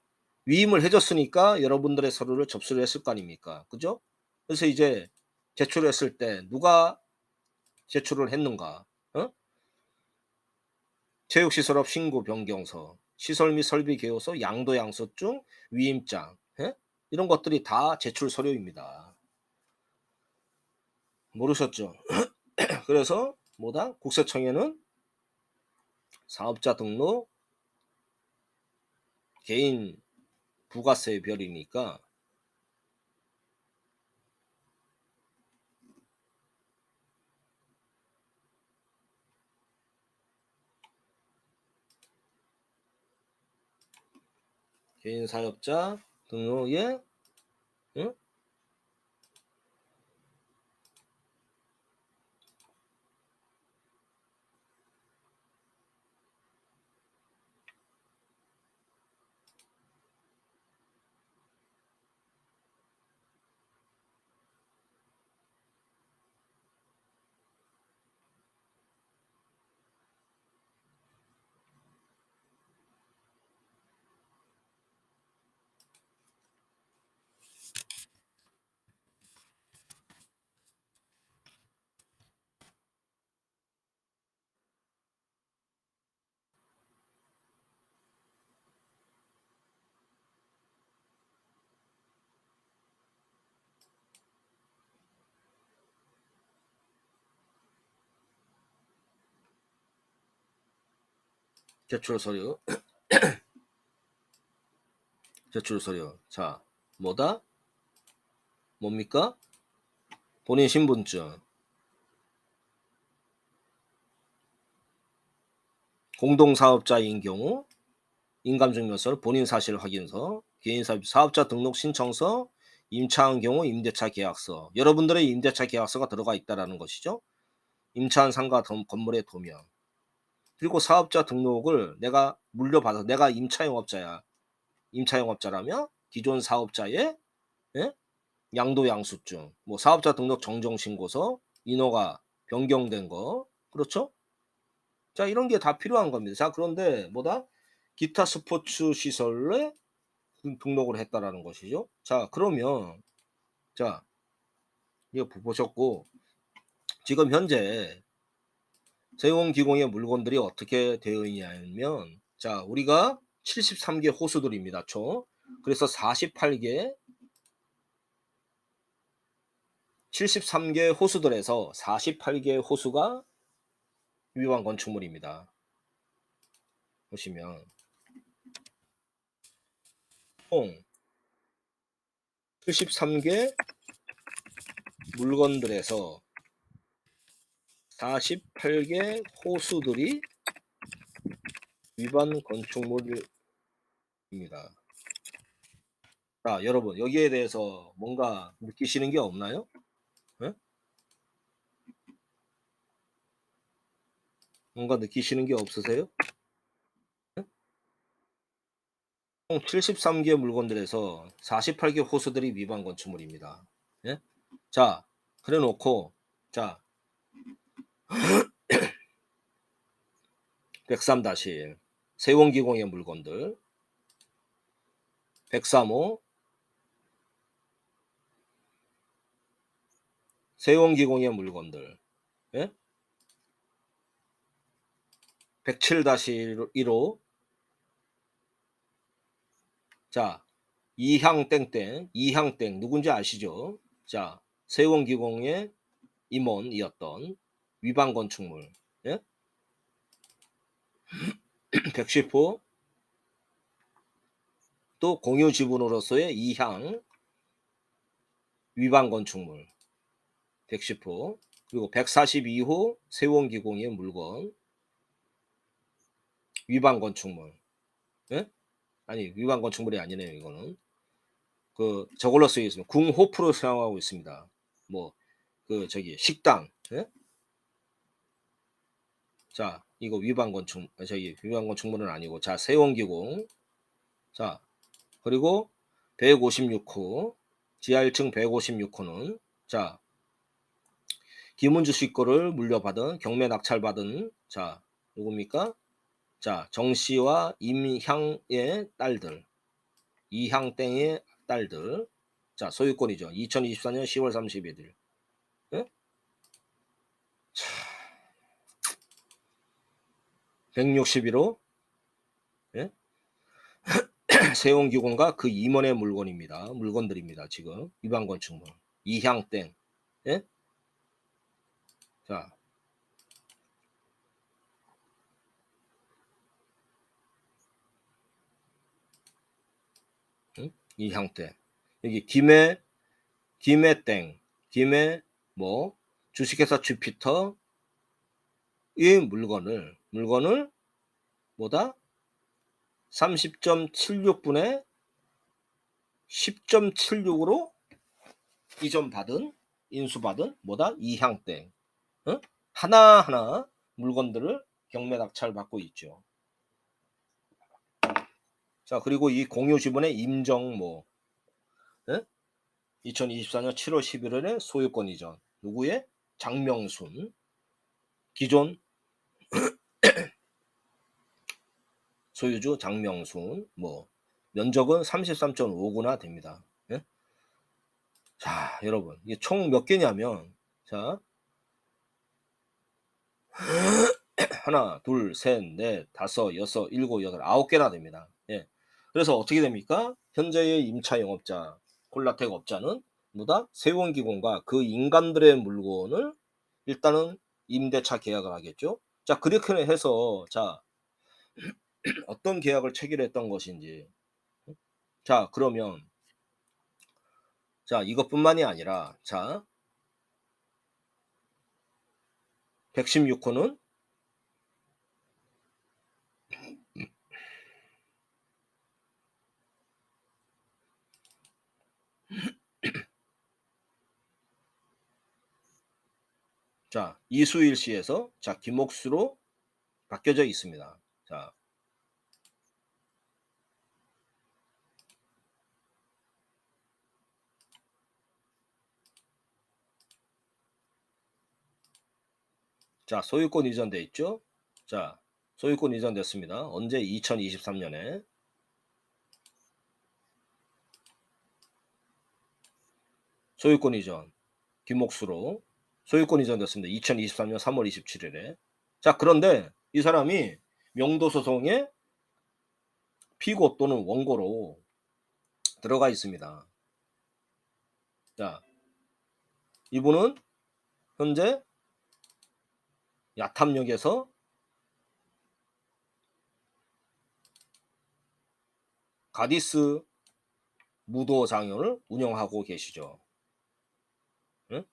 위임을 해 줬으니까 여러분들의 서류를 접수를 했을 거 아닙니까? 그죠? 그래서 이제 제출했을 때 누가 제출을 했는가? 어? 체육시설업 신고 변경서, 시설 및 설비 개요서, 양도양수증, 위임장 예? 이런 것들이 다 제출 서류입니다. 모르셨죠? 그래서 뭐다? 국세청에는 사업자 등록, 개인 부가세별이니까 개인 사업자 등록에 응? 제출 서류, 제출 서류. 자, 뭐다? 뭡니까? 본인 신분증, 공동사업자인 경우 인감증명서, 본인 사실 확인서, 개인 사업자 등록 신청서, 임차한 경우 임대차 계약서. 여러분들의 임대차 계약서가 들어가 있다라는 것이죠. 임차한 상가 건물의 도면. 그리고 사업자 등록을 내가 물려받아서 내가 임차 영업자야. 임차 영업자라면 기존 사업자의 예? 양도 양수증, 뭐 사업자 등록 정정 신고서, 인허가 변경된 거. 그렇죠? 자, 이런 게 다 필요한 겁니다. 자, 그런데 뭐다? 기타 스포츠 시설에 등록을 했다라는 것이죠. 자, 그러면 자, 이거 보셨고 지금 현재 세운기공의 물건들이 어떻게 되어 있냐면 자, 우리가 73개 호수들입니다. 총. 그래서 48개 73개 호수들에서 48개 호수가 위반 건축물입니다. 보시면 총 73개 물건들에서 48개 호수들이 위반 건축물입니다. 자, 여러분 여기에 대해서 뭔가 느끼시는 게 없나요? 예? 뭔가 느끼시는 게 없으세요? 예? 총 73개 물건들에서 48개 호수들이 위반 건축물입니다. 예? 자, 그래 놓고 자, 103-1 세원기공의 물건들 103호 세원기공의 물건들 예? 107-1호 자, 이향 땡땡 이향 땡 누군지 아시죠? 자, 세원기공의 임원이었던 위반 건축물 예? 110호 또 공유 지분으로서의 이향 위반 건축물 110호 그리고 142호 세원기공의 물건 위반 건축물 예? 아니 위반 건축물이 아니네요. 이거는 그 저걸로 쓰여 있습니다. 궁호프로 사용하고 있습니다. 뭐 그 저기 식당 예? 자, 이거 위반 건축 저기 위반 건축물은 아니고 자, 세원기공 자, 그리고 156호 지하 1층 156호는 자, 김은주 씨 거를 물려받은 경매 낙찰받은 자, 누굽니까? 자, 정 씨와 임향의 딸들 이향땡의 딸들 자, 소유권이죠. 2024년 10월 31일 예? 161호 예? 세운기공과 그 임원의 물건입니다. 물건들입니다. 지금 위반 건축물 이향땡 예? 자, 이향땡 여기 김해땡 김해 뭐 주식회사 주피터 이 물건을 뭐다 30.76분에 10.76으로 이전받은 인수받은 뭐다 이향땡 어? 하나하나 물건들을 경매 낙찰 받고 있죠. 자, 그리고 이 공유 지분의 임정모 예? 2024년 7월 11일에 소유권 이전 누구의 장명순 기존 소유주 장명순 뭐 면적은 33.5구나 됩니다. 예? 자, 여러분 이게 총 몇 개냐면 자 하나, 둘, 셋, 넷, 다섯, 여섯, 일곱, 여덟, 9개나 됩니다. 예. 그래서 어떻게 됩니까? 현재의 임차 영업자, 콜라텍 업자는 뭐다? 세원기공과 그 인간들의 물건을 일단은 임대차 계약을 하겠죠. 자, 그렇게 해서 자, 어떤 계약을 체결했던 것인지. 자, 그러면 자, 이것뿐만이 아니라 자, 116호는 자, 이수일 씨에서 자, 김옥수로 바뀌어져 있습니다. 자, 자, 소유권 이전돼 있죠? 자, 소유권 이전됐습니다. 언제? 2023년에. 소유권 이전. 김옥수로 소유권 이전됐습니다. 2023년 3월 27일에. 자, 그런데 이 사람이 명도 소송에 피고 또는 원고로 들어가 있습니다. 자, 이분은 현재 야탐역에서 가디스 무도장을 운영하고 계시죠. 응?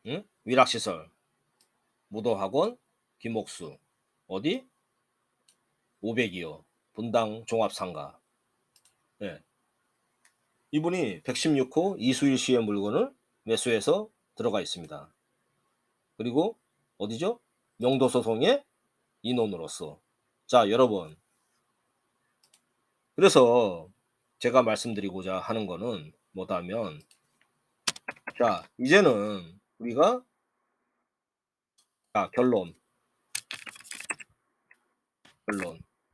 응? 위락시설, 무도학원, 김옥수. 어디? 500이요. 분당 종합상가. 네. 이분이 116호 이수일 씨의 물건을 매수해서 들어가 있습니다. 그리고 어디죠? 명도소송의 인원으로서. 자, 여러분. 그래서 제가 말씀드리고자 하는 거는 뭐다면, 자, 이제는 우리가, 자, 결론.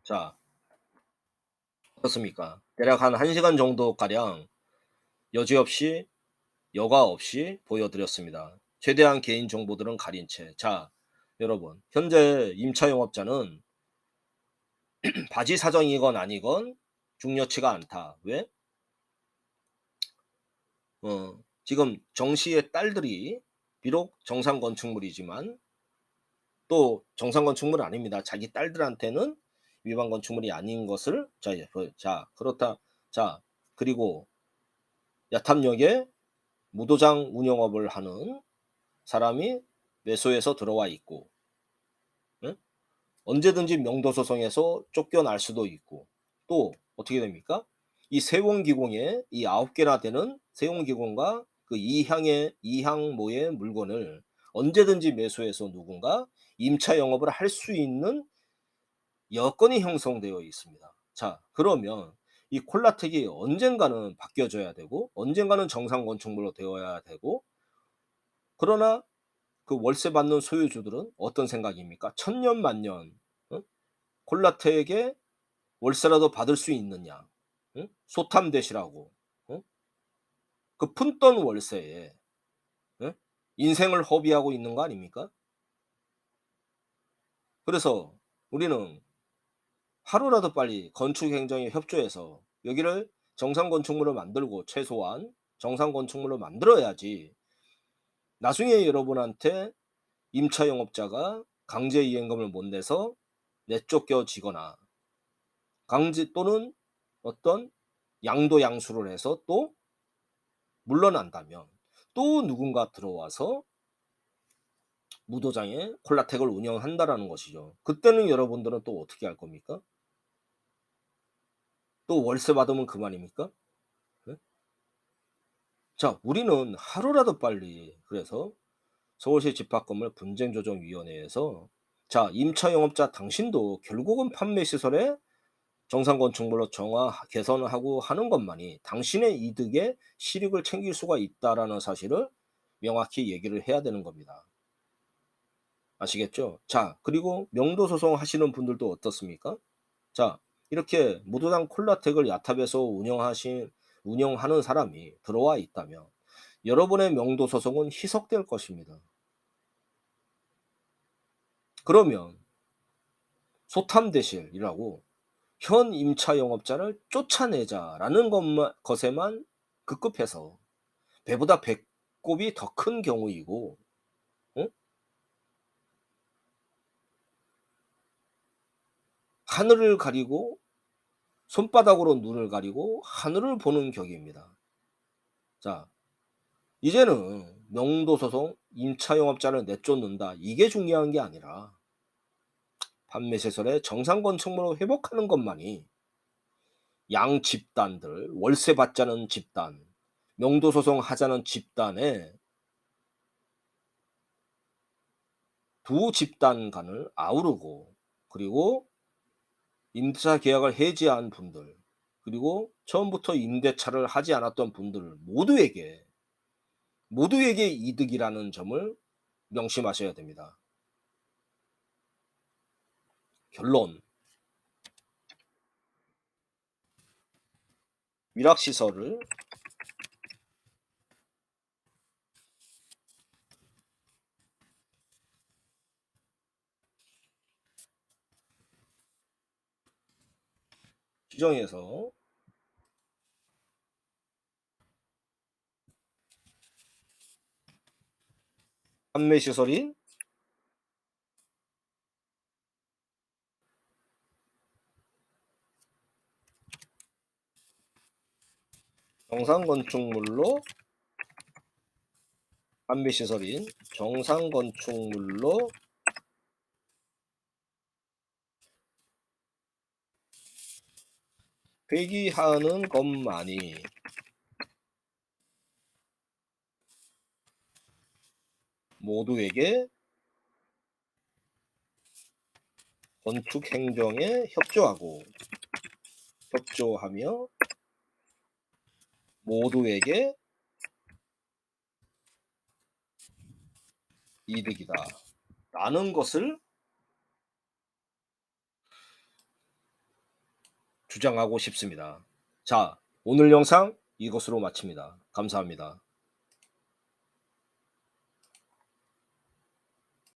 자, 어떻습니까? 대략 한 1시간 정도가량 여지없이, 여과 없이 보여드렸습니다. 최대한 개인 정보들은 가린 채. 자, 여러분. 현재 임차 영업자는 바지 사정이건 아니건 중요치가 않다. 왜? 지금 정 씨의 딸들이 비록 정상 건축물이지만 또 정상 건축물은 아닙니다. 자기 딸들한테는 위반 건축물이 아닌 것을 자 그렇다. 자, 그리고 야탐역에 무도장 운영업을 하는 사람이 매수해서 들어와 있고, 응? 언제든지 명도소송에서 쫓겨날 수도 있고, 또 어떻게 됩니까? 이 세원기공의 이 9개나 되는 세원기공과 그 이항모의 물건을 언제든지 매수해서 누군가 임차 영업을 할 수 있는 여건이 형성되어 있습니다. 자, 그러면 이 콜라텍이 언젠가는 바뀌어져야 되고 언젠가는 정상 건축물로 되어야 되고, 그러나 그 월세 받는 소유주들은 어떤 생각입니까? 천년만년 콜라텍에 월세라도 받을 수 있느냐? 응? 소탐대시라고. 응? 그 푼돈 월세에, 응? 인생을 허비하고 있는 거 아닙니까? 그래서 우리는 하루라도 빨리 건축행정에 협조해서 여기를 정상 건축물로 만들고, 최소한 정상 건축물로 만들어야지 나중에 여러분한테 임차 영업자가 강제 이행금을 못 내서 내쫓겨지거나 강제 또는 어떤 양도양수를 해서 또 물러난다면 또 누군가 들어와서 무도장에 콜라텍을 운영한다라는 것이죠. 그때는 여러분들은 또 어떻게 할 겁니까? 또 월세 받으면 그만입니까? 네? 자, 우리는 하루라도 빨리 그래서 서울시 집합건물 분쟁조정위원회에서, 자, 임차 영업자 당신도 결국은 판매 시설에 정상 건축물로 정화 개선하고 하는 것만이 당신의 이득에 실익을 챙길 수가 있다라는 사실을 명확히 얘기를 해야 되는 겁니다. 아시겠죠? 자, 그리고 명도 소송 하시는 분들도 어떻습니까? 자, 이렇게 무도장 콜라텍을 야탑에서 운영하는 사람이 들어와 있다면 여러분의 명도 소송은 희석될 것입니다. 그러면 소탐대실이라고 현 임차 영업자를 쫓아내자라는 것에만 급급해서 배보다 배꼽이 더 큰 경우이고, 어? 하늘을 가리고 손바닥으로 눈을 가리고 하늘을 보는 격입니다. 자, 이제는 명도 소송 임차 영업자를 내쫓는다, 이게 중요한 게 아니라 판매시설의 정상 건축물을 회복하는 것만이 양 집단들, 월세 받자는 집단, 명도 소송하자는 집단의 두 집단 간을 아우르고, 그리고 임대차 계약을 해지한 분들, 그리고 처음부터 임대차를 하지 않았던 분들 모두에게 이득이라는 점을 명심하셔야 됩니다. 결론. 위락시설을 지정해서 판매시설인 정상건축물로 판매시설인 정상건축물로 회귀하는 것만이 모두에게 건축 행정에 협조하며 모두에게 이득이다 라는 것을 주장하고 싶습니다. 자, 오늘 영상 이것으로 마칩니다. 감사합니다.